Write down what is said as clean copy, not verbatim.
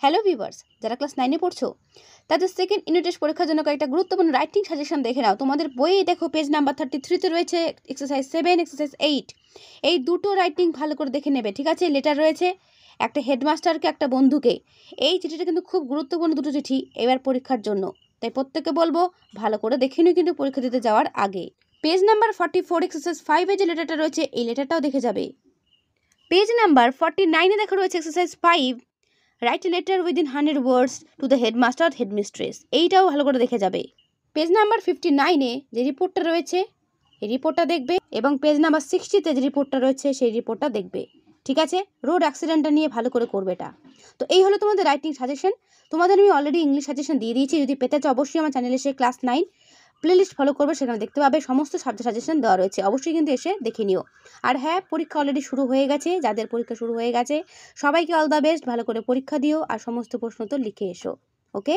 Hello viewers, যারা class 9 এ পড়ছো তাদের সেকেন্ড ইউনিট টেস্ট পরীক্ষার জন্য কয়েকটা গুরুত্বপূর্ণ রাইটিং সাজেশন দেখে নাও। তোমাদের বইয়ে দেখো পেজ নাম্বার 33 তে রয়েছে এক্সারসাইজ 7, এক্সারসাইজ 8। এই দুটো রাইটিং ভালো করে দেখে নেবে, ঠিক আছে? লেটার রয়েছে একটা হেডমাস্টারকে, একটা বন্ধুকে। এই চিঠিটা কিন্তু খুব গুরুত্বপূর্ণ দুটো চিঠি এবার পরীক্ষার জন্য, তাই প্রত্যেককে বলবো ভালো করে দেখে নিও কিন্তু পরীক্ষা দিতে যাওয়ার আগে। পেজ নাম্বার 44 এক্সারসাইজ 5 এ যে লেটারটা রয়েছে এই লেটারটাও দেখে যাবে। পেজ নাম্বার 49 এ দেখা রয়েছে exercise 5, right letter within 100 words to the headmaster headmistress. এইটাও ভালো করে দেখে যাবে। পেজ নাম্বার 59 এ যে রিপোর্টটা রয়েছে এই রিপোর্টটা দেখবে, এবং পেজ নাম্বার 60 তে যে রিপোর্টটা রয়েছে সেই রিপোর্টটা দেখবে, ঠিক আছে? রোড অ্যাক্সিডেন্টটা নিয়ে ভালো করে করবে এটা। তো এই হলো তোমাদের রাইটিং সাজেশন। তোমাদের আমি অলরেডি ইংলিশ সাজেশন দিয়ে দিয়েছি। যদি পেতে চাও অবশ্যই আমার চ্যানেলে এসে ক্লাস 9 প্লেলিস্ট ফলো করবে, সেখানে দেখতে পাবে সমস্ত সাবজেক্ট সাজেশন দেওয়া রয়েছে। অবশ্যই কিন্তু এসে দেখে নিও। আর হ্যাঁ, পরীক্ষা অলরেডি শুরু হয়ে গেছে। যাদের পরীক্ষা শুরু হয়ে গেছে সবাইকে অল দ্য বেস্ট। ভালো করে পরীক্ষা দিও আর সমস্ত প্রশ্ন তো লিখে এসো। ওকে।